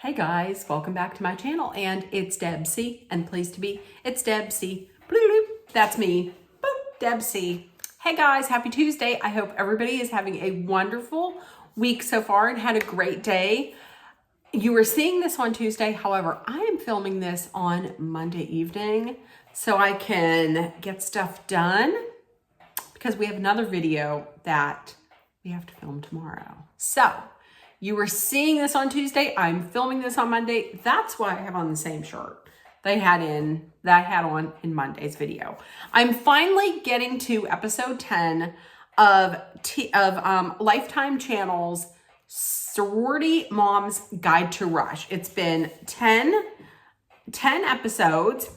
Hey guys, welcome back to my channel, and it's Debsy, and pleased to be, it's Debsy. Bloop, bloop. That's me. Boop, Debsy. Hey guys, happy Tuesday. I hope everybody is having a wonderful week so far and had a great day. You were seeing this on Tuesday, however, I am filming this on Monday evening so I can get stuff done because we have another video that we have to film tomorrow. So, you were seeing this on Tuesday. I'm filming this on Monday. That's why I have on the same shirt that I had on in Monday's video. I'm finally getting to episode 10 of Lifetime Channel's Sorority Mom's Guide to Rush. It's been 10 episodes.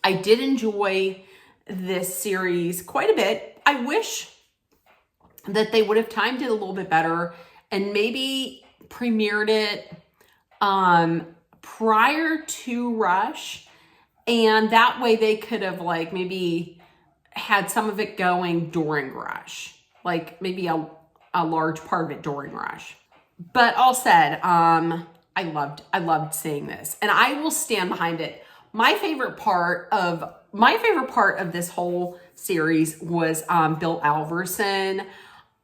I did enjoy this series quite a bit. I wish that they would have timed it a little bit better and maybe premiered it prior to Rush. And that way they could have like maybe had some of it going during Rush. Like maybe a large part of it during Rush. But all said, I loved seeing this. And I will stand behind it. My favorite part of this whole series was Bill Alverson.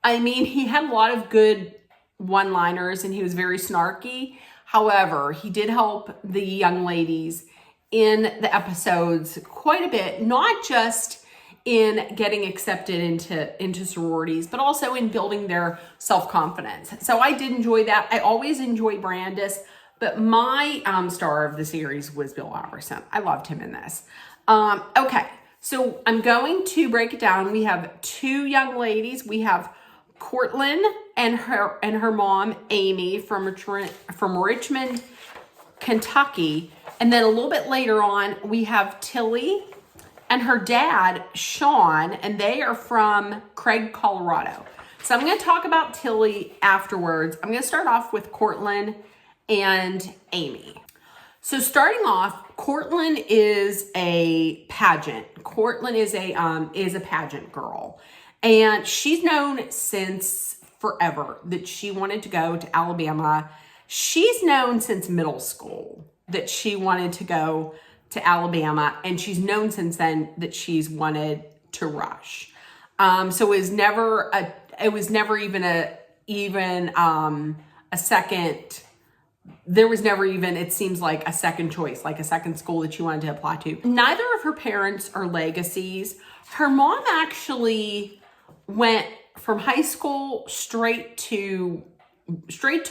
I mean, he had a lot of good one-liners and he was very snarky. However, he did help the young ladies in the episodes quite a bit, not just in getting accepted into sororities, but also in building their self-confidence. So I did enjoy that. I always enjoy Brandis, but my star of the series was Bill Alverson. I loved him in this. Okay, so I'm going to break it down. We have two young ladies. We have Courtland and her mom, Amy, from Richmond, Kentucky. And then a little bit later on, we have Tilly and her dad, Sean, and they are from Craig, Colorado. So I'm going to talk about Tilly afterwards. I'm going to start off with Courtland and Amy. So starting off, Courtland is a pageant. Courtland is a pageant girl. And she's known since forever that she wanted to go to Alabama. She's known since middle school that she wanted to go to Alabama. And she's known since then that she's wanted to rush. So it was never even a second. There was never even, it seems like, a second choice, like a second school that she wanted to apply to. Neither of her parents are legacies. Her mom actually went from high school straight to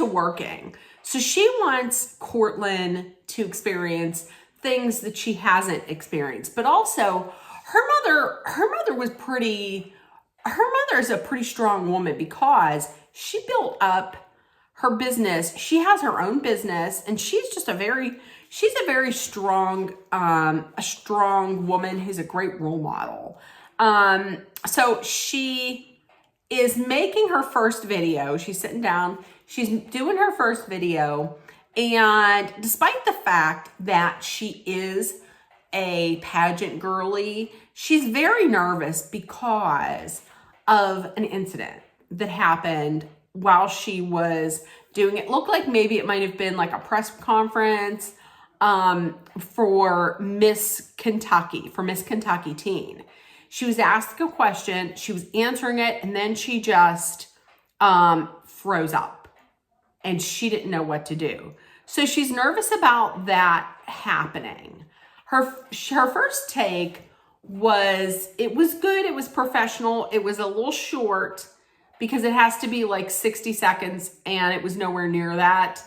working. So she wants Courtland to experience things that she hasn't experienced. But also her mother is a pretty strong woman because she built up her business. She has her own business and she's a very strong, a strong woman who's a great role model. So she is making her first video. She's sitting down, she's doing her first video. And despite the fact that she is a pageant girly, she's very nervous because of an incident that happened while she was doing it. Looked like maybe it might have been like a press conference for Miss Kentucky Teen. She was asked a question, she was answering it, and then she just froze up and she didn't know what to do. So she's nervous about that happening. Her first take was, it was good, it was professional, it was a little short because it has to be like 60 seconds and it was nowhere near that.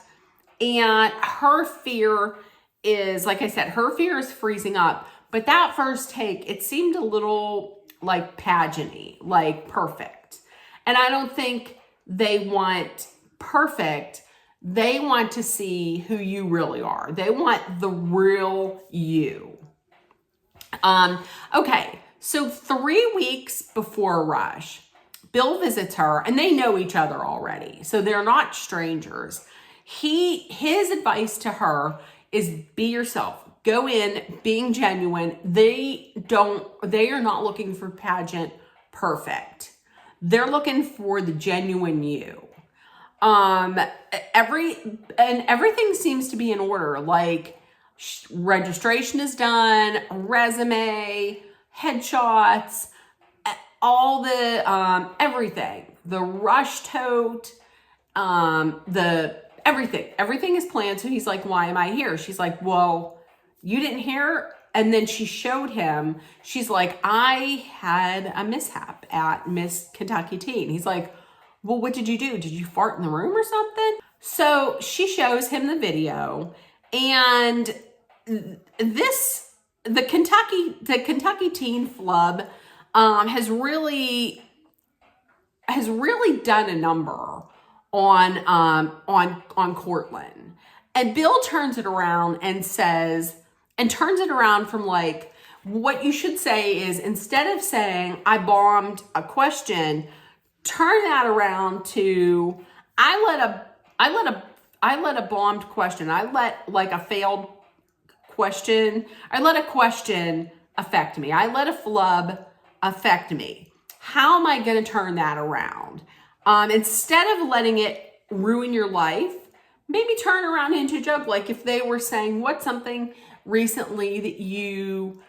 And her fear is, like I said, her fear is freezing up. But that first take, it seemed a little like pageant-y, like perfect. And I don't think they want perfect. They want to see who you really are. They want the real you. Okay, so 3 weeks before Rush, Bill visits her and they know each other already. So they're not strangers. His advice to her is be yourself. Go in being genuine. They are not looking for pageant perfect. They're looking for the genuine you. Um, everything seems to be in order. Like registration is done, resume, headshots, all the everything, the rush tote, everything is planned. So he's like, why am I here? She's like, well, you didn't hear. And then she showed him, she's like, I had a mishap at Miss Kentucky Teen. He's like, well, what did you do? Did you fart in the room or something? So she shows him the video, and the Kentucky Teen Flub has really done a number on Cortland. And Bill turns it around and turns it around from like, what you should say is, instead of saying I bombed a question, turn that around to I let a bombed question. I let like a failed question. I let a question affect me. I let a flub affect me. How am I going to turn that around? Instead of letting it ruin your life, maybe turn around into a joke. Like if they were saying, what's something recently that you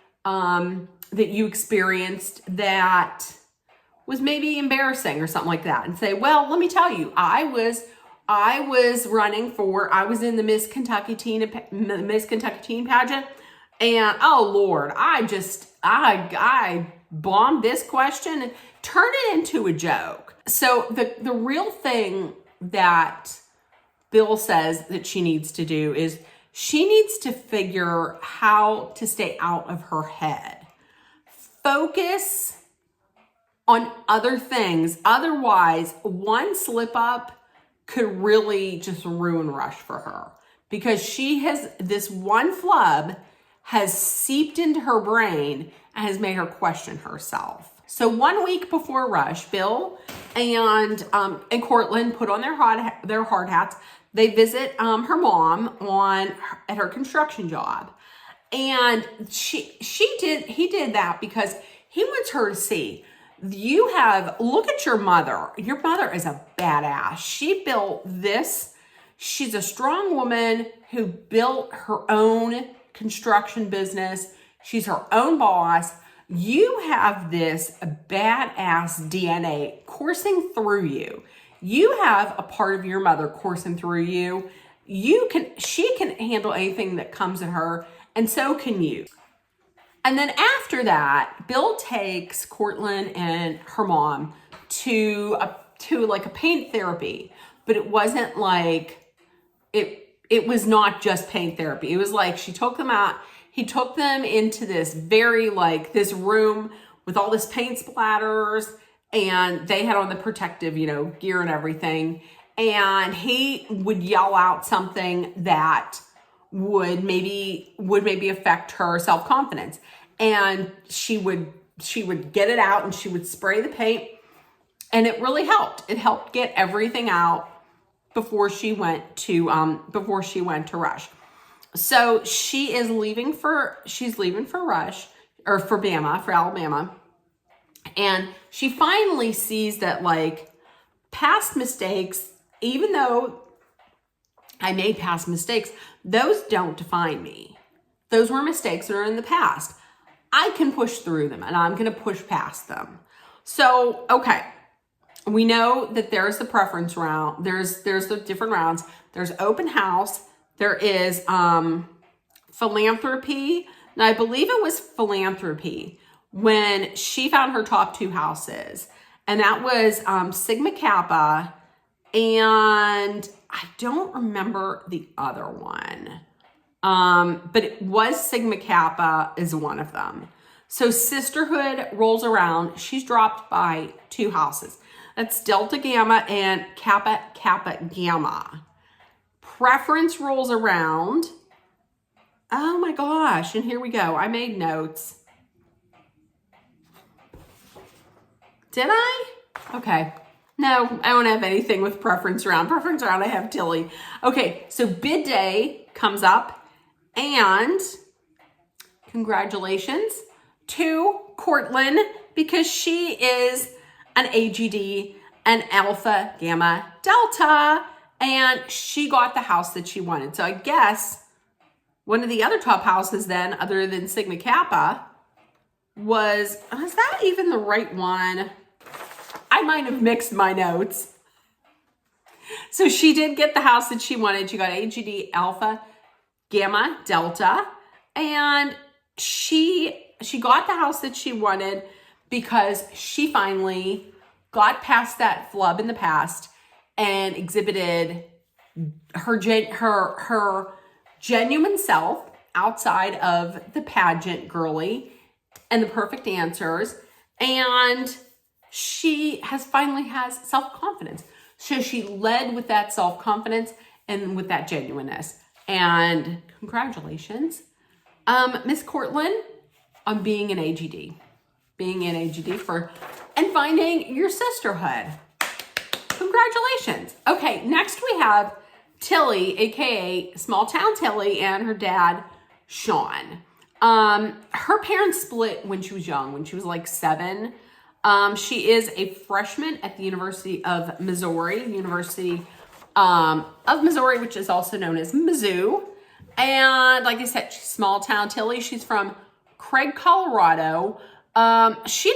experienced that was maybe embarrassing or something like that, and say, well, let me tell you, I was in the Miss Kentucky Teen pageant, and oh Lord, I bombed this question, and turn it into a joke. So the real thing that Bill says that she needs to do is she needs to figure how to stay out of her head. Focus on other things. Otherwise, one slip up could really just ruin Rush for her, because this one flub has seeped into her brain and has made her question herself. So 1 week before Rush, Bill and Cortland put on their hard hats. They visit her mom at her construction job, and he did that because he wants her to see, look at your mother. Your mother is a badass. She built this. She's a strong woman who built her own construction business. She's her own boss. You have this badass DNA coursing through you. You have a part of your mother coursing through you. She can handle anything that comes at her, and so can you. And then after that, Bill takes Cortland and her mom to like a paint therapy, but it wasn't like it was not just paint therapy. It was like she took them out. He took them into this this room with all this paint splatters, and they had on the protective, gear and everything. And he would yell out something that would maybe affect her self-confidence. And she would get it out, and she would spray the paint, and it really helped. It helped get everything out before she went to Rush. So she's leaving for Rush, or for Alabama. And she finally sees that past mistakes, even though I made past mistakes, those don't define me. Those were mistakes that are in the past. I can push through them, and I'm going to push past them. So, okay. We know that there's the preference round. There's the different rounds. There's open house. There is philanthropy. Now, I believe it was philanthropy when she found her top 2 houses. And that was Sigma Kappa, and I don't remember the other one. But it was Sigma Kappa is one of them. So Sisterhood rolls around. She's dropped by 2 houses. That's Delta Gamma and Kappa Gamma. Preference rolls around. Oh my gosh. And here we go. I made notes. Did I? Okay. No, I don't have anything with preference round. Preference round, I have Tilly. Okay, so bid day comes up, and congratulations to Cortland, because she is an AGD, and Alpha, Gamma, Delta. And she got the house that she wanted. So I guess one of the other top houses then, other than Sigma Kappa, was that even the right one? I might have mixed my notes. So she did get the house that she wanted. She got AGD, Alpha, Gamma, Delta. And she got the house that she wanted because she finally got past that flub in the past and exhibited her genuine self outside of the pageant girly and the perfect answers. And she finally has self-confidence. So she led with that self-confidence and with that genuineness. And congratulations, Miss Cortland, on being an AGD. Being an AGD and finding your sisterhood. Congratulations. Okay, next we have Tilly, aka Small Town Tilly, and her dad, Sean. Her parents split when she was young, when she was like 7. She is a freshman at the University of Missouri, which is also known as Mizzou. And like I said, she's Small Town Tilly. She's from Craig, Colorado. She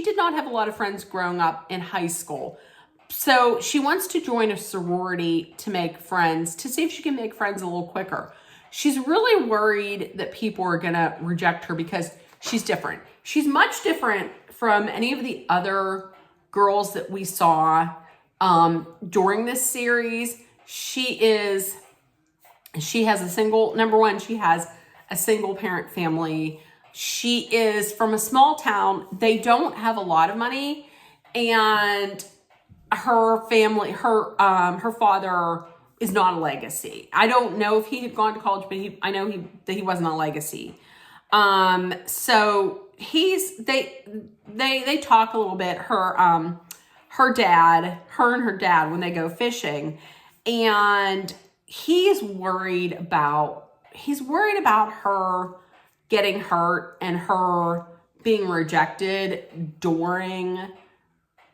did not have a lot of friends growing up in high school. So she wants to join a sorority to make friends, to see if she can make friends a little quicker. She's really worried that people are going to reject her because she's different. She's much different from any of the other girls that we saw during this series. She has a single parent family. She is from a small town. They don't have a lot of money, and her family, her father is not a legacy. I don't know if he had gone to college, but I know that he wasn't a legacy. So they talk a little bit. Her and her dad, when they go fishing, and he's worried about her getting hurt and her being rejected during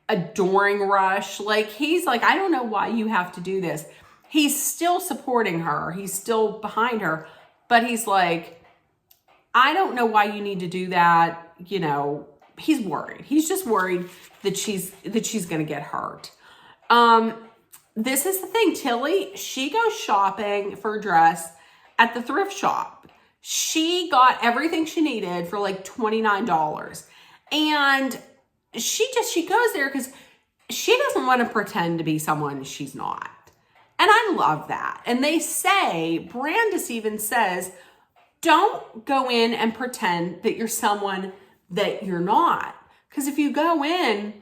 rush. Like, he's like, I don't know why you have to do this. He's still supporting her. He's still behind her, but he's like, I don't know why you need to do that. You know, he's worried. He's just worried that she's going to get hurt. This is the thing. Tilly, she goes shopping for a dress at the thrift shop. She got everything she needed for like $29. And she goes there because she doesn't want to pretend to be someone she's not. And I love that. And they say, Brandis even says, don't go in and pretend that you're someone that you're not. Because if you go in,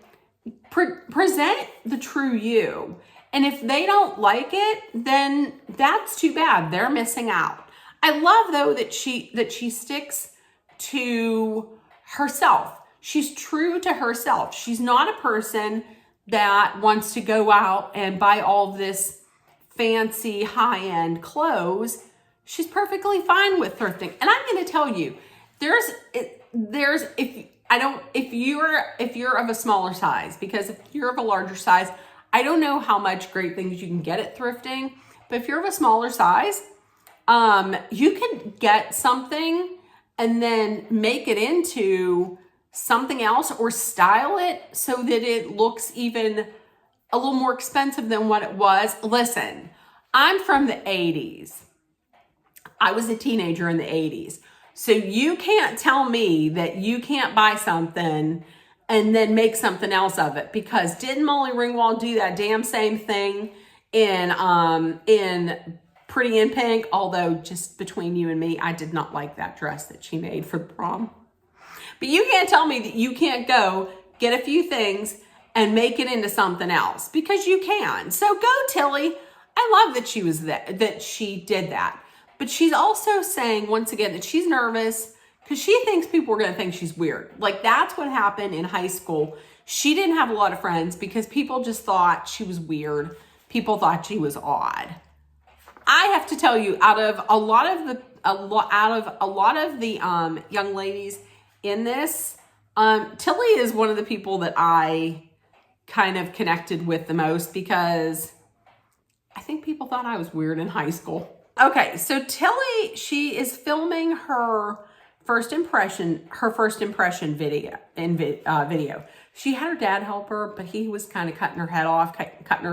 present the true you. And if they don't like it, then that's too bad. They're missing out. I love, though, that she sticks to herself. She's true to herself. She's not a person that wants to go out and buy all this fancy high-end clothes. She's perfectly fine with thrifting. And I'm going to tell you, if you're of a smaller size, because if you're of a larger size, I don't know how much great things you can get at thrifting, but if you're of a smaller size, you can get something and then make it into something else or style it so that it looks even a little more expensive than what it was. Listen, I'm from the 80s. I was a teenager in the 80s. So you can't tell me that you can't buy something and then make something else of it, because didn't Molly Ringwald do that damn same thing in Pretty in Pink? Although, just between you and me, I did not like that dress that she made for the prom. But you can't tell me that you can't go get a few things and make it into something else, because you can. So go, Tilly. I love that she did that. But she's also saying, once again, that she's nervous because she thinks people are going to think she's weird. Like, that's what happened in high school. She didn't have a lot of friends because people just thought she was weird. People thought she was odd. I have to tell you, out of a lot of the young ladies in this, Tilly is one of the people that I kind of connected with the most because I think people thought I was weird in high school. Okay, so Tilly, she is filming her first impression video. She had her dad help her, but he was kind of cutting her head off, cutting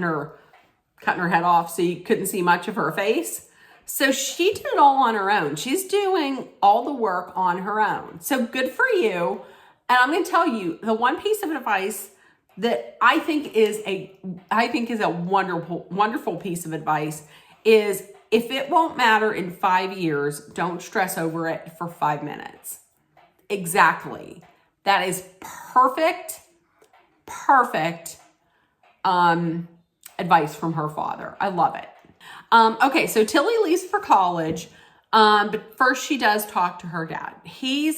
her head off, so you couldn't see much of her face. So she did it all on her own. She's doing all the work on her own. So good for you. And I'm going to tell you, the one piece of advice that I think is a wonderful piece of advice is, if it won't matter in 5 years, don't stress over it for 5 minutes. Exactly. That is perfect advice from her father. I love it. Okay, so Tilly leaves for college, but first she does talk to her dad. He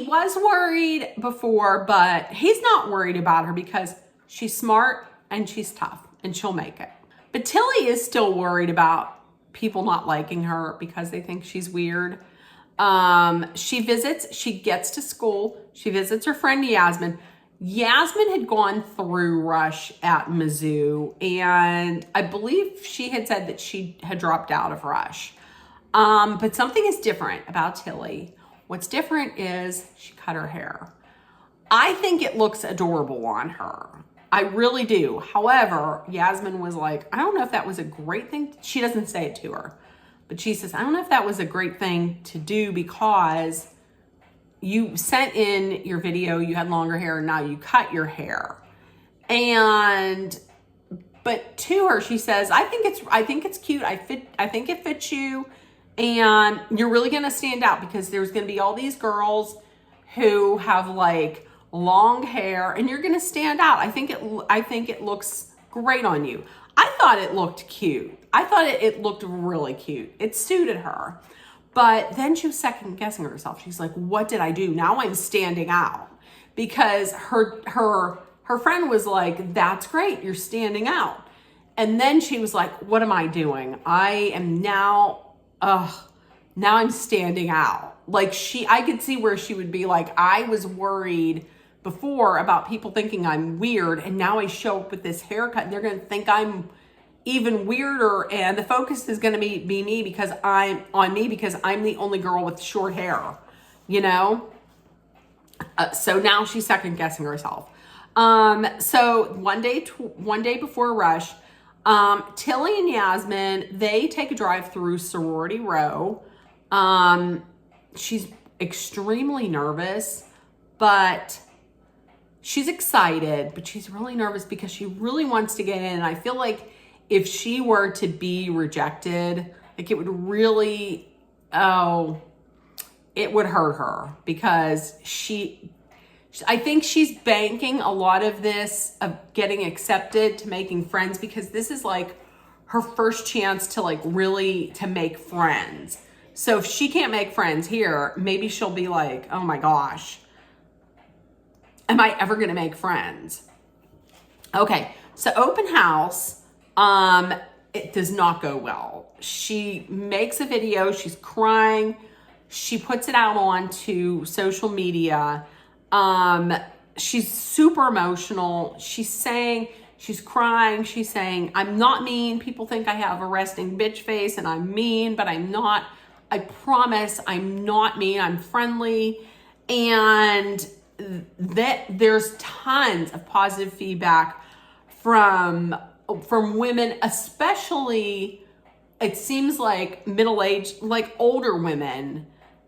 was worried before, but he's not worried about her because she's smart and she's tough and she'll make it. But Tilly is still worried about people not liking her because they think she's weird. She gets to school, she visits her friend Yasmin. Yasmin had gone through Rush at Mizzou, and I believe she had said that she had dropped out of Rush. But something is different about Tilly. What's different is she cut her hair. I think it looks adorable on her. I really do. However, Yasmin was like, I don't know if that was a great thing. She doesn't say it to her, but she says, I don't know if that was a great thing to do because you sent in your video, you had longer hair, and now you cut your hair. But to her, she says, I think it's cute. I think it fits you, and you're really gonna stand out because there's gonna be all these girls who have like long hair, and you're gonna stand out. I think it looks great on you. I thought it looked cute. I thought it looked really cute. It suited her. But then she was second guessing herself. She's like, what did I do? Now I'm standing out. Because her friend was like, that's great, you're standing out. And then she was like, what am I doing? Now I'm standing out. Like I could see where she would be like, I was worried before about people thinking I'm weird, and now I show up with this haircut and they're gonna think I'm even weirder, and the focus is going to be me because I'm the only girl with short hair, you know? So now she's second guessing herself. So one day before Rush, Tilly and Yasmin, they take a drive through Sorority Row. She's extremely nervous, but she's excited, but she's really nervous because she really wants to get in. And I feel like if she were to be rejected, like it would really, it would hurt her because I think she's banking a lot of this of getting accepted to making friends, because this is like her first chance to like really to make friends. So if she can't make friends here, maybe she'll be like, oh my gosh, am I ever gonna make friends? Okay, so open house. It does not go well. She makes a video, she's crying, she puts it out onto social media. She's super emotional. She's crying, she's saying, I'm not mean. People think I have a resting bitch face and I'm mean, but I'm not. I promise I'm not mean, I'm friendly. And that there's tons of positive feedback from women, especially it seems like middle-aged, like older women,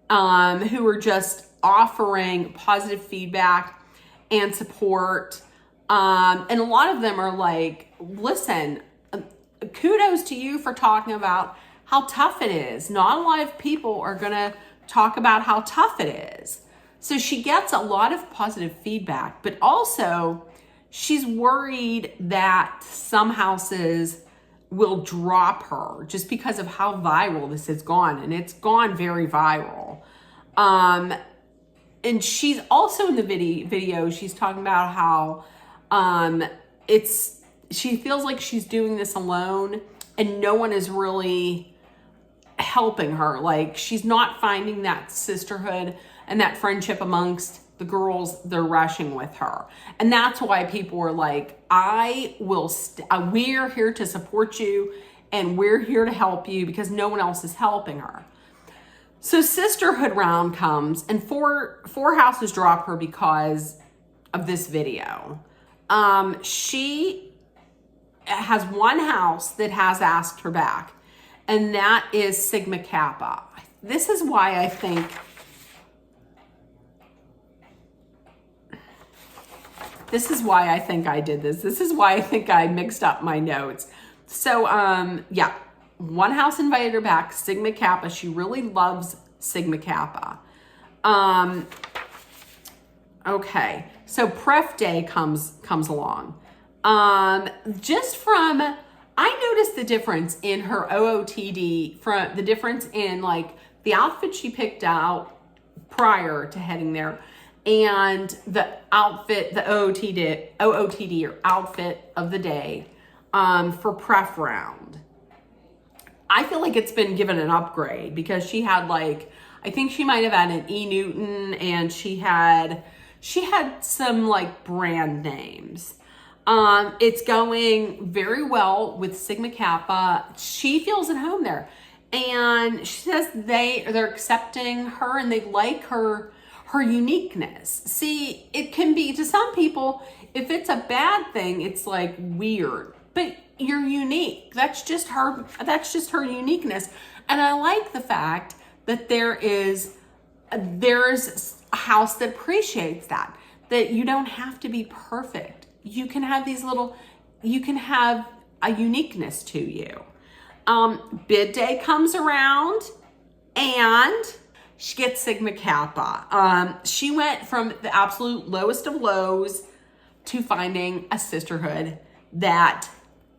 who are just offering positive feedback and support. And a lot of them are like, listen, kudos to you for talking about how tough it is. Not a lot of people are gonna talk about how tough it is. So she gets a lot of positive feedback, but also she's worried that some houses will drop her just because of how viral this has gone. And it's gone very viral. And she's also in the video, she's talking about how she feels like she's doing this alone and no one is really helping her. Like she's not finding that sisterhood and that friendship amongst the girls, they're rushing with her. And that's why people were like, we're here to support you and we're here to help you because no one else is helping her. So sisterhood round comes and four houses drop her because of this video. She has one house that has asked her back, and that is Sigma Kappa. This is why I think I did this. This is why I think I mixed up my notes. So, yeah, one house invited her back, Sigma Kappa. She really loves Sigma Kappa. Okay, so Pref Day comes along. Just from, I noticed the difference in her OOTD, from the difference in like the outfit she picked out prior to heading there and the outfit, the OOTD or outfit of the day, for Pref round. I feel like it's been given an upgrade because she had like, I think she might have had an E. Newton and she had some like brand names. It's going very well with Sigma Kappa. She feels at home there. And she says they're accepting her and they like her uniqueness. See, it can be, to some people, if it's a bad thing, it's like weird. But you're unique. That's just her uniqueness. And I like the fact that there's a house that appreciates that you don't have to be perfect. You can have you can have a uniqueness to you. Bid day comes around and she gets Sigma Kappa. She went from the absolute lowest of lows to finding a sisterhood that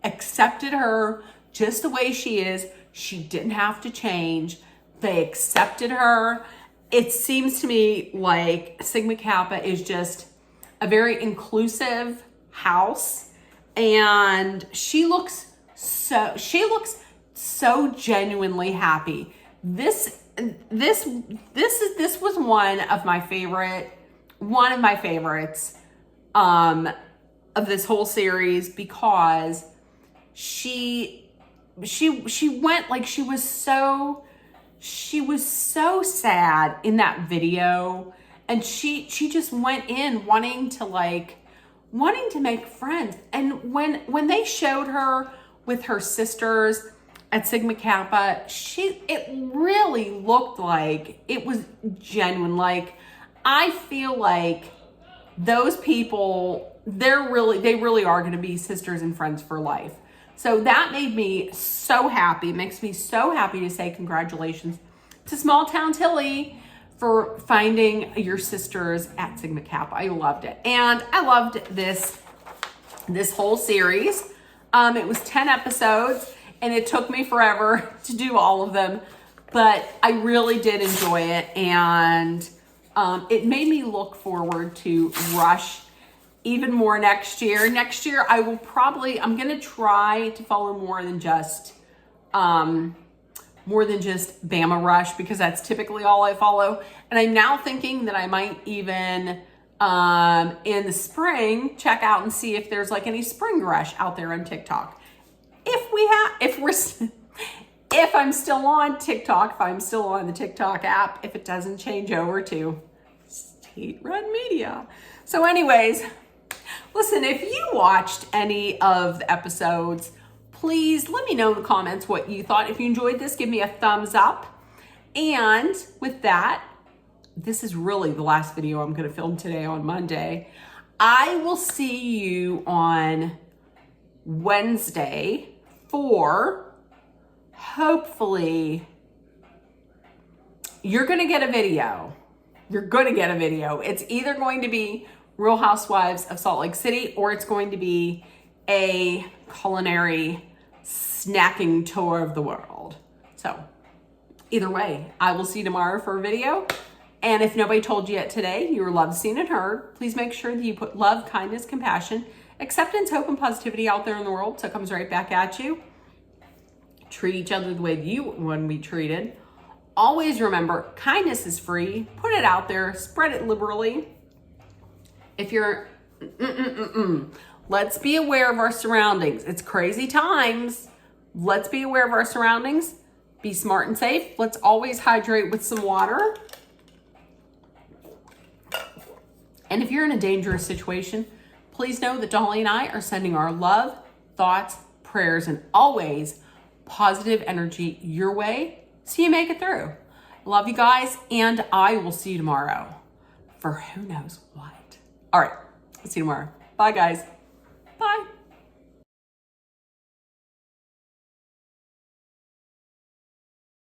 accepted her just the way she is. She didn't have to change. They accepted her. It seems to me like Sigma Kappa is just a very inclusive house, and she looks so genuinely happy. This was one of my favorites of this whole series because she went like she was so sad in that video, and she just went in wanting to make friends. And when they showed her with her sisters at Sigma Kappa, it really looked like it was genuine. Like, I feel like those people, they really are going to be sisters and friends for life. So that made me so happy. It makes me so happy to say congratulations to Small Town Tilly for finding your sisters at Sigma Kappa. I loved it. And I loved this whole series. It was 10 episodes and it took me forever to do all of them, but I really did enjoy it. And it made me look forward to Rush even more next year. Next year, I'm going to try to follow more than just Bama Rush, because that's typically all I follow. And I'm now thinking that I might even, in the spring, check out and see if there's like any spring rush out there on TikTok. If I'm still on TikTok, if I'm still on the TikTok app, if it doesn't change over to state-run media. So anyways, listen, if you watched any of the episodes, please let me know in the comments what you thought. If you enjoyed this, give me a thumbs up. And with that, this is really the last video I'm going to film today on Monday. I will see you on Wednesday for, hopefully, you're going to get a video. You're going to get a video. It's either going to be Real Housewives of Salt Lake City, or it's going to be a culinary snacking tour of the world. So either way, I will see you tomorrow for a video. And if nobody told you yet today, you were loved, seen, and heard, please make sure that you put love, kindness, compassion, acceptance, hope, and positivity out there in the world so it comes right back at you. Treat each other the way you want to be treated. Always remember, kindness is free. Put it out there. Spread it liberally. If you're, let's be aware of our surroundings. It's crazy times. Let's be aware of our surroundings. Be smart and safe. Let's always hydrate with some water. And if you're in a dangerous situation, please know that Dolly and I are sending our love, thoughts, prayers, and always positive energy your way so you make it through. Love you guys, and I will see you tomorrow for who knows what. All right, see you tomorrow. Bye, guys.